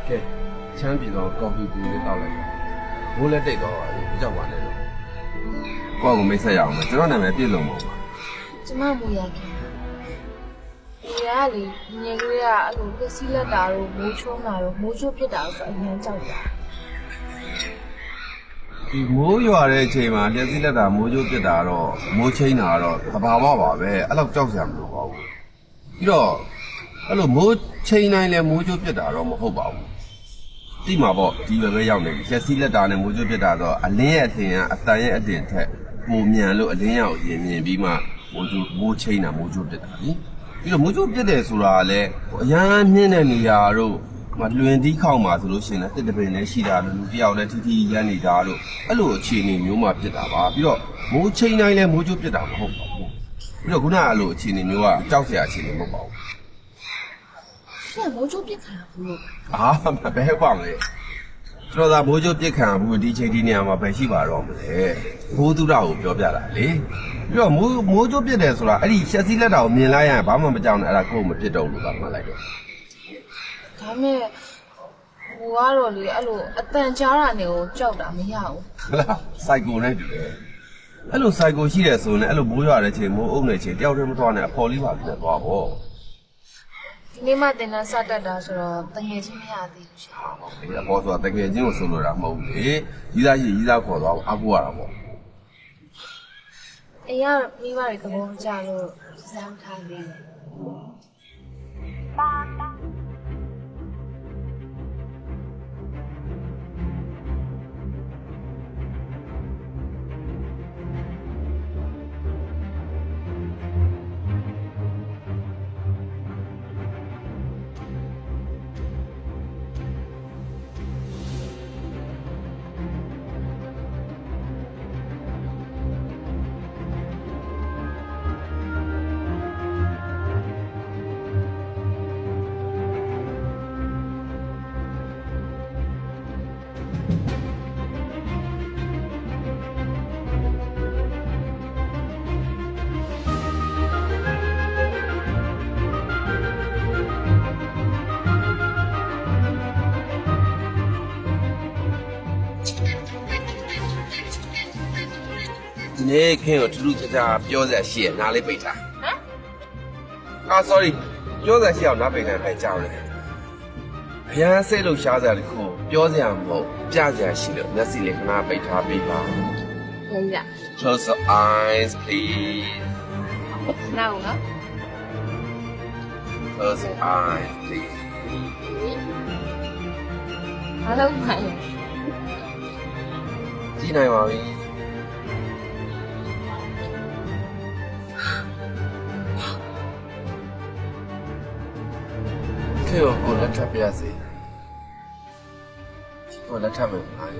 ကဲချမ်းပြည်တော့ကော်ဖီပူလေးတောက်လိုက်ပါဘိုးလည်းတိတ်တော့ပါဘူးကြောက်ပါနဲ့တော့ကိုယ့်ကိုမိတ်ဆက်ရအောင်မယ်ကျွန်တော်နာမည်ပြည့်စုံပါဦး ကျမမူရခင်ဒီကလေငယ်ကလေးကအဲ့လိုပစ္စည်းလက်တာတို့မိုးချုံးတာတို့မိုးချိုးဖြစ်တာတို့ဆိုအရင်ကြောက်တာ ဒီမိုးရွာတဲ့အချိန်မှာလက်စည်းလက်တာမိုးကြိုးပြစ်တာတော့မိုးချင်းတာတော့သဘာဝပါပဲအဲ့လောက်ကြောက်စရာမလိုပါဘူးပြီးတော့အဲ့လိုမိုးချင်းတိုင်းလဲမိုးကြိုးပြစ်တာတော့မဟုတ်ပါဘူးတိမှာပေါ့ဒီပဲရောက်နေပြီလက်စည်းလက်တာနဲ့မိုးကြိုးပြစ်တာတော့အလင်းရဲ့အထင်ကအတန်ရဲ့အတင်ထက်ပိုမြန်လို့အလင်းရောက်ရင်မြင်ပြီးမှမိုးချင်းတာမိုးကြိုးပြစ်တာလीပြီးတော့မိုးကြိုးပြစ်တယ်ဆိုတာကလည်းအရန်မြင့်တဲ့နေရာတို့မလွင်သီးခေါက်မှာဆိုလို့ရှိရင်လည်းတစ်တပင်နဲ့ရှိတာလူတယောက်လည်းထီထီရမ်းနေတာလို့အဲ့လိုအခြေအနေမျိုးမှဖြစ်တာပါပြီးတော့မိုးချိန်တိုင်းလည်းမိုးကြိုးပြစ်တာမဟုတ်ပါဘူးပြီးတော့ခုနကအဲ့လိုအခြေအနေမျိုးကကြောက်စရာအခြေအနေမဟုတ်ပါဘူး ရှင်မိုးချိုးပြစ်ခံဘူးလို့ အာဘယ်ပါမလဲကျွန်တော်သာမိုးကြိုးပြစ်ခံဘူးဒီချိန်ဒီနေရာမှာပဲရှိပါတော့မလဲဘိုးသူရကိုပြောပြတာလေပြီးတော့မိုးကြိုးပြစ်တယ်ဆိုတာအဲ့ဒီရှက်စီးလက်တာကိုမြင်လိုက်ရင်ဘာမှမကြောက်နဲ့အဲ့ဒါကိုယ်မပြစ်တော့လို့ကမှလိုက်တော့ ဒါမဲ့ဟိုကတော့လေအဲ့လိုအတန်ကြားတာနဲ့ကိုကြောက်တာမရဘူး ဟလားစိုက်ကိုနဲ့တူတယ်အဲ့လိုစိုက်ကိုရှိတယ်ဆိုရင်အဲ့လိုမိုးရွာတဲ့ချိန်မိုးအုပ်နေချိန်တယောက်တည်းမသွားနဲ့အဖော်လေးပါပြန်သွားပေါ့ ဒီနေ့မှတင်တန်းစတတ်တာဆိုတော့တငယ်ချင်းမရသေးဘူးရှင် ဒီအဖော်ဆိုတာတကယ်ချင်းကိုဆိုလိုတာမဟုတ်ဘူးလေကြီးသားရှိကြီးသားခေါ်သွားအောင်အကူရတာပေါ့ အေးရမိဘတွေသဘောမကျလို့စမ်းထားသေးတယ် ဒီနေ့ခင်ကိုထူးထူးခြားခြားပြောစရာရှိရနားလေးပိတ်ထားဟမ်sorry ပြောစရာရှိအောင်နားပိတ်ထားခိုင်းကြောက်တယ်အရန်စိတ်လို့ရှားစရာတခုပြောစရာမဟုတ်ပြစရာရှိလို့မျက်စိလေးခဏပိတ်ထားပေးပါ ဟုတ်ရ Close your eyes please နောက်နော် Close your eyes please အားလုံးပါရ ကြည့်နိုင်ပါပြီခေကိုလက်ထပ်ပြရစီကိုလက်ထပ်မယ်အား